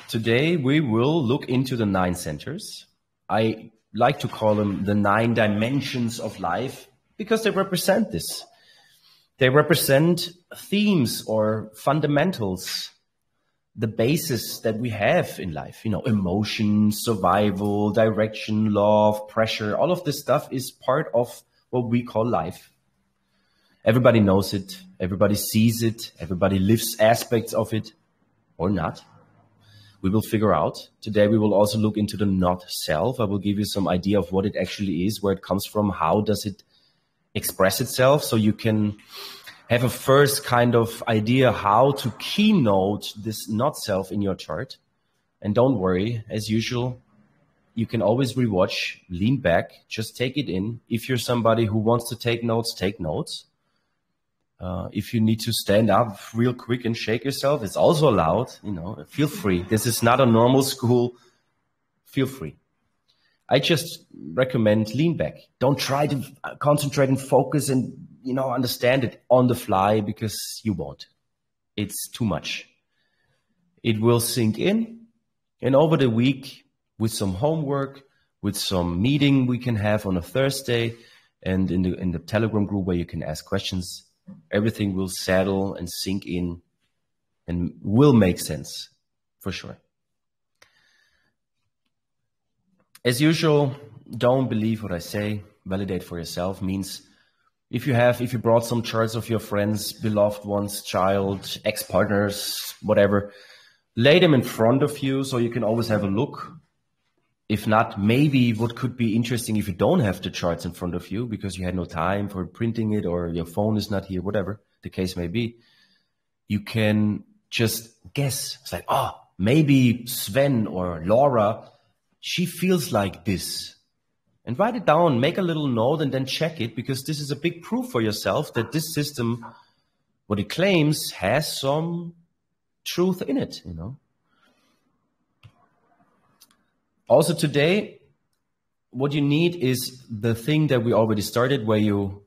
Today we will look into the 9 centers. I like to call them the 9 dimensions of life because they represent this. They represent themes or fundamentals, the basis that we have in life, emotion, survival, direction, love, pressure, all of this stuff is part of what we call life. Everybody knows it, everybody sees it, everybody lives aspects of it or not. We will figure out. Today we will also look into the not self. I will give you some idea of what it actually is, where it comes from, how does it express itself, so you can have a first kind of idea how to keynote this not self in your chart. And don't worry, as usual, you can always rewatch, lean back, just take it in. If you're somebody who wants to take notes, take notes. If you need to stand up real quick and shake yourself, it's also allowed, feel free. This is not a normal school. Feel free. I just recommend lean back. Don't try to concentrate and focus and, understand it on the fly, because you won't. It's too much. It will sink in, and over the week with some homework, with some meeting we can have on a Thursday, and in the Telegram group where you can ask questions, everything will settle and sink in and will make sense for sure. As usual, don't believe what I say. Validate for yourself means if you brought some charts of your friends, beloved ones, child, ex-partners, whatever, lay them in front of you so you can always have a look. If not, maybe what could be interesting if you don't have the charts in front of you because you had no time for printing it or your phone is not here, whatever the case may be, you can just guess. It's like, maybe Sven or Laura, she feels like this. And write it down, make a little note and then check it, because this is a big proof for yourself that this system, what it claims, has some truth in it, Also today, what you need is the thing that we already started, where you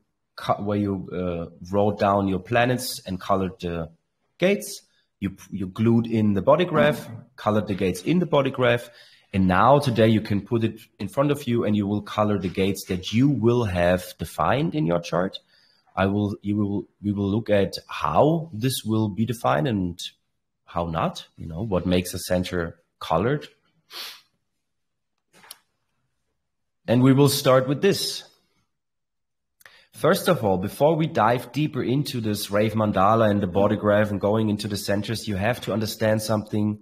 wrote down your planets and colored the gates. You glued in the bodygraph, colored the gates in the bodygraph. And now today you can put it in front of you and you will color the gates that you will have defined in your chart. We will look at how this will be defined and how not, what makes a center colored. And we will start with this. First of all, before we dive deeper into this rave mandala and the bodygraph and going into the centers, you have to understand something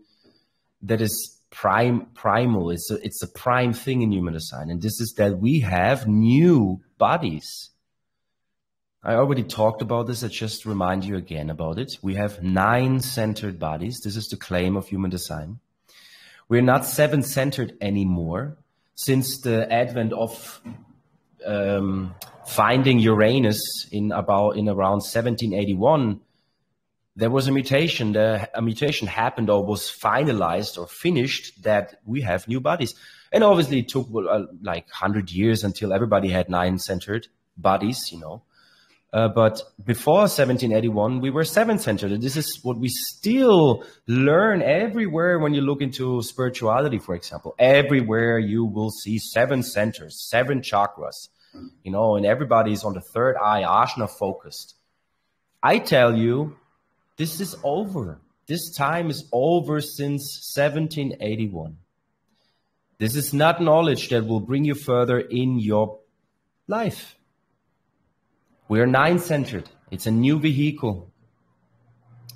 that is primal. It's a prime thing in human design. And this is that we have new bodies. I already talked about this. I just remind you again about it. We have 9 centered bodies. This is the claim of human design. We're not 7-centered anymore. Since the advent of finding Uranus in around 1781, there was a mutation. A mutation happened or was finalized or finished that we have new bodies. And obviously it took like 100 years until everybody had 9-centered bodies, But before 1781, we were 7-centered. And this is what we still learn everywhere when you look into spirituality, for example. Everywhere you will see 7 centers, 7 chakras, and everybody's on the third eye, ajna focused. I tell you, this is over. This time is over since 1781. This is not knowledge that will bring you further in your life. We are 9-centered. It's a new vehicle.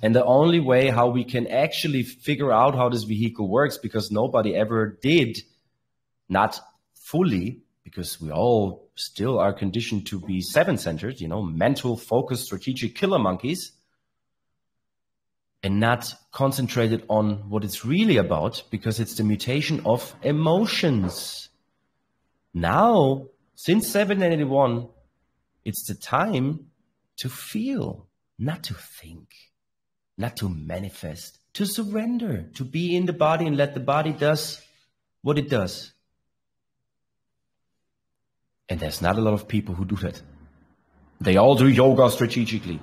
And the only way how we can actually figure out how this vehicle works, because nobody ever did, not fully, because we all still are conditioned to be 7-centered, mental, focused, strategic killer monkeys, and not concentrated on what it's really about, because it's the mutation of emotions. Now, since 1781, it's the time to feel, not to think, not to manifest, to surrender, to be in the body and let the body does what it does. And there's not a lot of people who do that. They all do yoga strategically.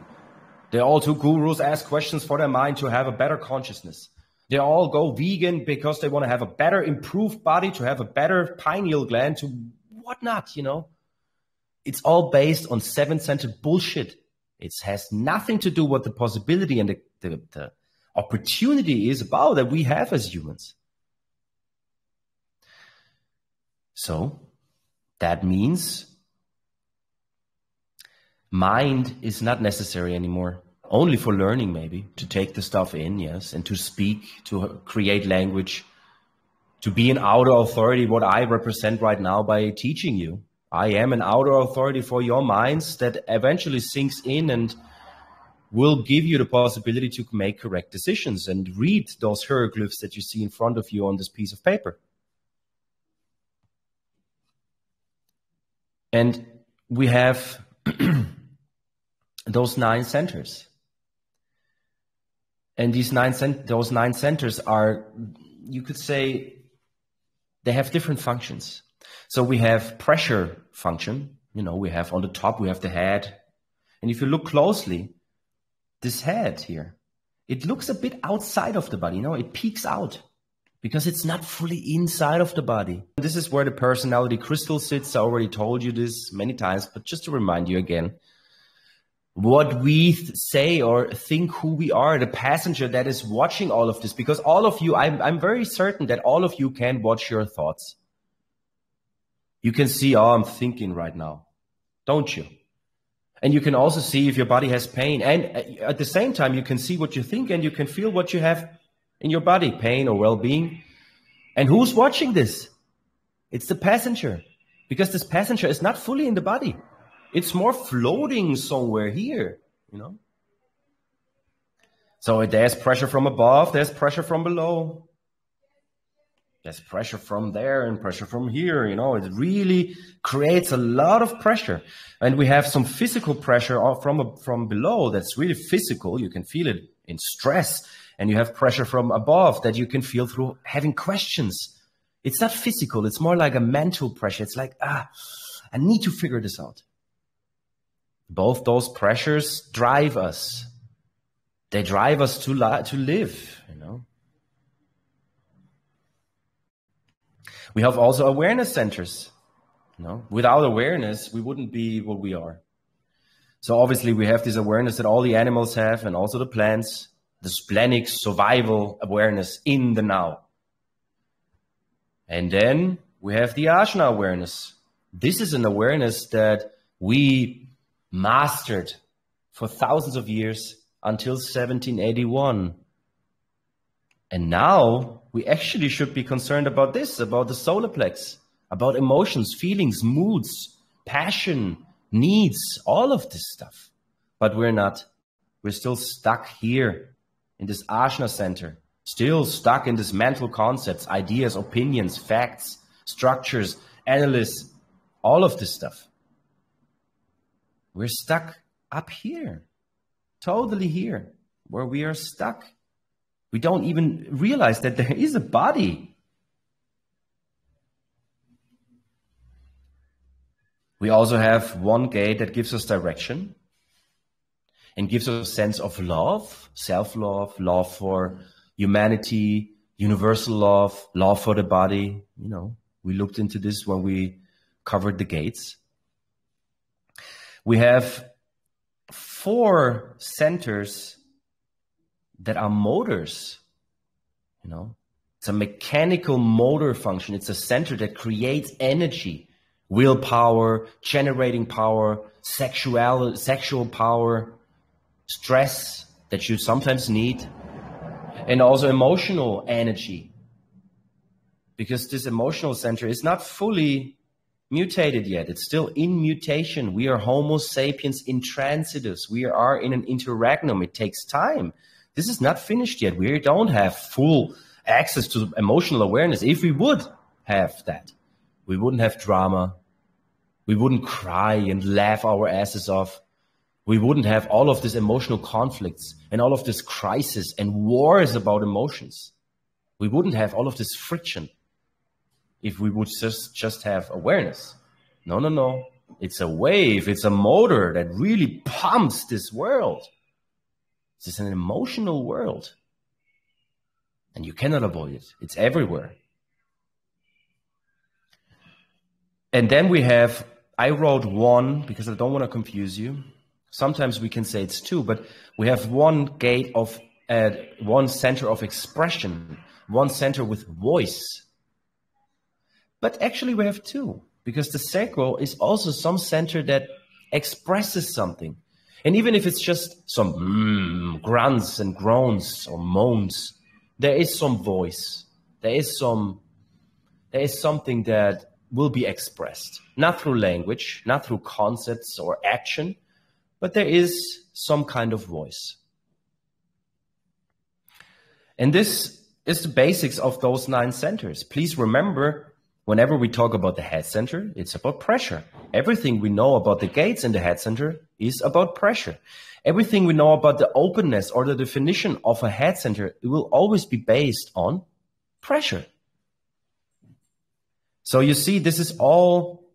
They all do gurus, ask questions for their mind to have a better consciousness. They all go vegan because they want to have a better improved body, to have a better pineal gland, to whatnot, you know. It's all based on seven-centered bullshit. It has nothing to do with the possibility and the opportunity is about that we have as humans. So that means mind is not necessary anymore. Only for learning, maybe, to take the stuff in, yes, and to speak, to create language, to be an outer authority, what I represent right now by teaching you. I am an outer authority for your minds that eventually sinks in and will give you the possibility to make correct decisions and read those hieroglyphs that you see in front of you on this piece of paper. And we have those 9 centers. And those 9 centers are, you could say, they have different functions. So we have pressure function. You know, we have on the top, we have the head. And if you look closely, this head here, it looks a bit outside of the body. You know, it peeks out because it's not fully inside of the body. This is where the personality crystal sits. I already told you this many times, but just to remind you again, what we say or think who we are, the passenger that is watching all of this, because all of you, I'm very certain that all of you can watch your thoughts. You can see, oh, I'm thinking right now, don't you? And you can also see if your body has pain. And at the same time, you can see what you think and you can feel what you have in your body, pain or well-being. And who's watching this? It's the passenger, because this passenger is not fully in the body. It's more floating somewhere here, you know. So there's pressure from above, there's pressure from below. There's pressure from there and pressure from here, you know. It really creates a lot of pressure. And we have some physical pressure from below that's really physical. You can feel it in stress. And you have pressure from above that you can feel through having questions. It's not physical. It's more like a mental pressure. It's like, I need to figure this out. Both those pressures drive us. They drive us to live, you know. We have also awareness centers. You know, without awareness, we wouldn't be what we are. So obviously we have this awareness that all the animals have and also the plants, the splenic survival awareness in the now. And then we have the ajna awareness. This is an awareness that we mastered for thousands of years until 1781. And now we actually should be concerned about this, about the solar plex, about emotions, feelings, moods, passion, needs, all of this stuff. But we're not. We're still stuck here in this ajna center, still stuck in this mental concepts, ideas, opinions, facts, structures, analysis, all of this stuff. We're stuck up here, totally here, where we are stuck. We don't even realize that there is a body. We also have one gate that gives us direction and gives us a sense of love, self-love, love for humanity, universal love, love for the body. You know, we looked into this when we covered the gates. We have 4 centers that are motors, you know. It's a mechanical motor function. It's a center that creates energy, willpower, generating power, sexual power, stress that you sometimes need, and also emotional energy. Because this emotional center is not fully mutated yet. It's still in mutation. We are Homo sapiens intransitus. We are in an interregnum. It takes time. This is not finished yet. We don't have full access to emotional awareness. If we would have that, we wouldn't have drama. We wouldn't cry and laugh our asses off. We wouldn't have all of these emotional conflicts and all of this crisis and wars about emotions. We wouldn't have all of this friction if we would just have awareness. No. It's a wave. It's a motor that really pumps this world. This is an emotional world. And you cannot avoid it. It's everywhere. And then we have, I wrote one because I don't want to confuse you. Sometimes we can say it's two, but we have one gate of, one center of expression, one center with voice. But actually we have two, because the sacral is also some center that expresses something. And even if it's just some grunts and groans or moans, there is some voice. There is something that will be expressed, not through language, not through concepts or action, but there is some kind of voice. And this is the basics of those 9 centers. Please remember, whenever we talk about the head center, it's about pressure. Everything we know about the gates in the head center is about pressure. Everything we know about the openness or the definition of a head center, it will always be based on pressure. So you see, this is all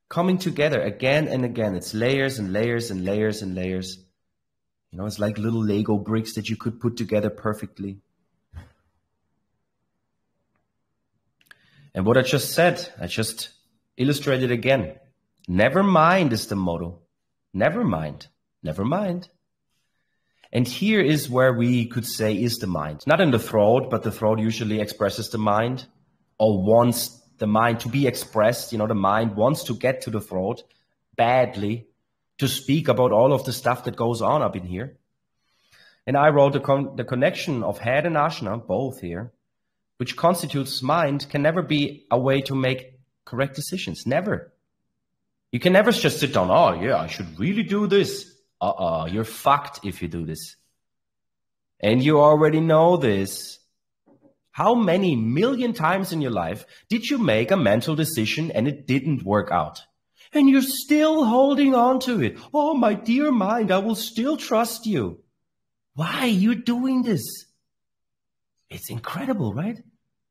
coming together again and again. It's layers and layers and layers and layers. You know, it's like little Lego bricks that you could put together perfectly. And what I just said, I just illustrated again. Never mind is the motto. Never mind. Never mind. And here is where we could say is the mind. Not in the throat, but the throat usually expresses the mind or wants the mind to be expressed. You know, the mind wants to get to the throat badly to speak about all of the stuff that goes on up in here. And I wrote the connection of head and ajna, both here, which constitutes mind, can never be a way to make correct decisions. Never. You can never just sit down, oh yeah, I should really do this. You're fucked if you do this. And you already know this. How many million times in your life did you make a mental decision and it didn't work out? And you're still holding on to it. Oh, my dear mind, I will still trust you. Why are you doing this? It's incredible, right?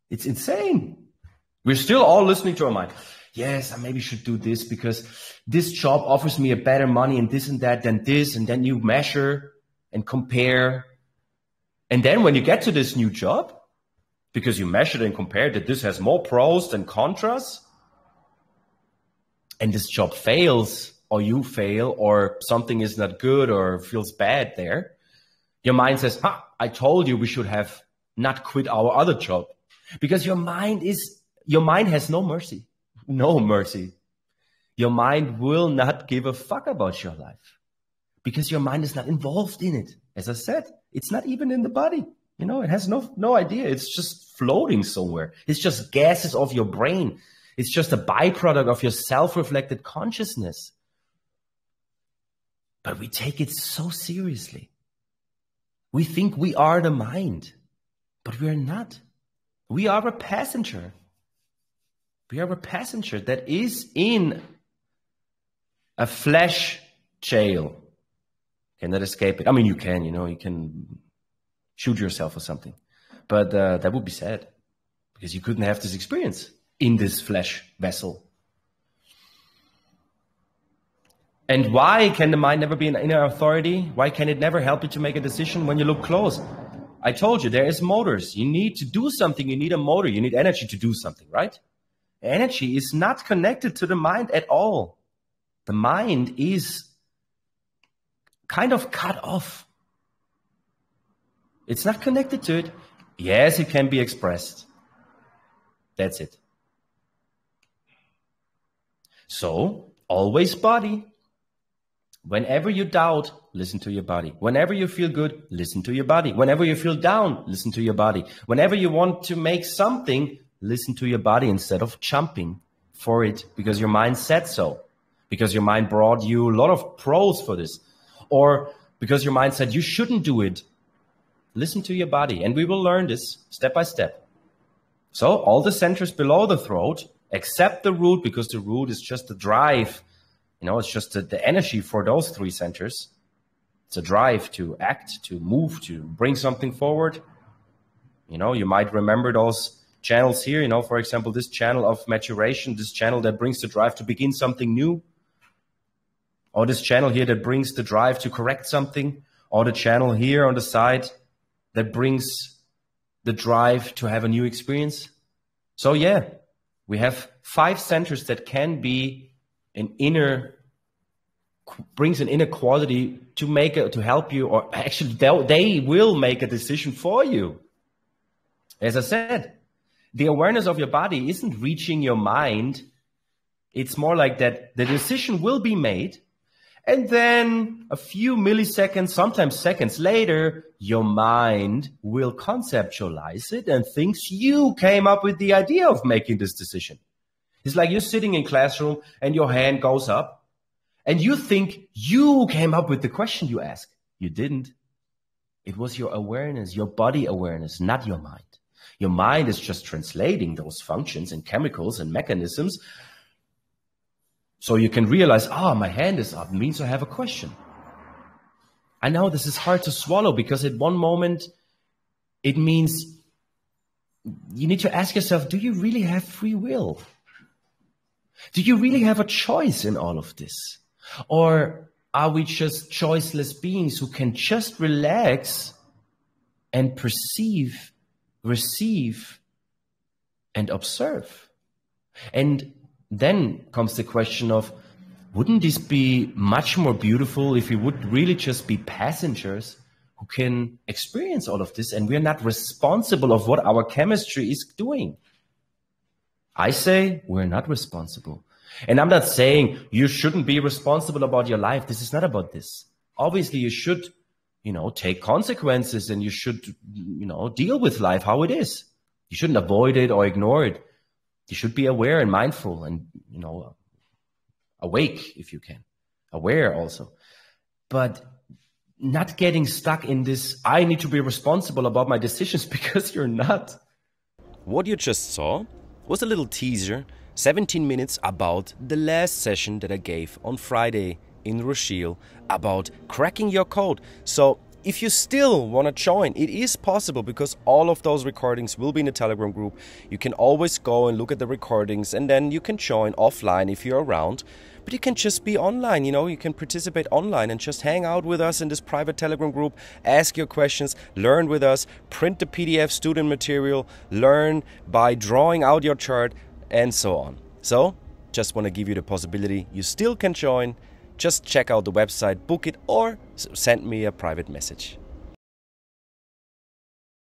It's insane. We're still all listening to our mind. Yes, I maybe should do this because this job offers me a better money and this and that than this. And then you measure and compare. And then when you get to this new job, because you measured and compared that this has more pros than contras, and this job fails, or you fail, or something is not good or feels bad there, your mind says, I told you we should have not quit our other job. Because your mind has no mercy. No mercy. Your mind will not give a fuck about your life. Because your mind is not involved in it. As I said, it's not even in the body. You know, it has no idea. It's just floating somewhere. It's just gases of your brain. It's just a byproduct of your self-reflected consciousness. But we take it so seriously. We think we are the mind, but we are not. We are a passenger. We are a passenger that is in a flesh jail. Cannot escape it. I mean, you can shoot yourself or something. But that would be sad because you couldn't have this experience in this flesh vessel. And why can the mind never be an inner authority? Why can it never help you to make a decision when you look close? I told you, there is motors. You need to do something. You need a motor. You need energy to do something, right? Energy is not connected to the mind at all. The mind is kind of cut off. It's not connected to it. Yes, it can be expressed. That's it. So, always body. Whenever you doubt, listen to your body. Whenever you feel good, listen to your body. Whenever you feel down, listen to your body. Whenever you want to make something, listen to your body instead of jumping for it because your mind said so. Because your mind brought you a lot of pros for this. Or because your mind said you shouldn't do it. Listen to your body. And we will learn this step by step. So all the centers below the throat, except the root, because the root is just the drive. You know, it's just the energy for those 3 centers. It's a drive to act, to move, to bring something forward. You know, you might remember those channels here. You know, for example, this channel of maturation, this channel that brings the drive to begin something new. Or this channel here that brings the drive to correct something. Or the channel here on the side that brings the drive to have a new experience. So yeah, we have 5 centers that can be brings an inner quality to help you, or actually they will make a decision for you. As I said, the awareness of your body isn't reaching your mind. It's more like that the decision will be made, and then a few milliseconds, sometimes seconds later, your mind will conceptualize it and thinks you came up with the idea of making this decision. It's like you're sitting in classroom and your hand goes up and you think you came up with the question you asked. You didn't. It was your awareness, your body awareness, not your mind. Your mind is just translating those functions and chemicals and mechanisms. So you can realize, my hand is up, means I have a question. I know this is hard to swallow, because at one moment, it means you need to ask yourself, do you really have free will? Do you really have a choice in all of this? Or are we just choiceless beings who can just relax and perceive, receive, and observe? And then comes the question of, wouldn't this be much more beautiful if we would really just be passengers who can experience all of this, and we're not responsible of what our chemistry is doing? I say we're not responsible. And I'm not saying you shouldn't be responsible about your life. This is not about this. Obviously, you should, take consequences, and you should, deal with life how it is. You shouldn't avoid it or ignore it. You should be aware and mindful and, awake if you can, aware also. But not getting stuck in this, I need to be responsible about my decisions, because you're not. What you just saw was a little teaser, 17 minutes, about the last session that I gave on Friday in Rochelle about cracking your code. So if you still want to join, it is possible, because all of those recordings will be in the Telegram group. You can always go and look at the recordings, and then you can join offline if you're around. But you can just be online, you can participate online and just hang out with us in this private Telegram group, ask your questions, learn with us, print the PDF student material, learn by drawing out your chart, and so on. So, just want to give you the possibility. You still can join. Just check out the website, book it, or send me a private message.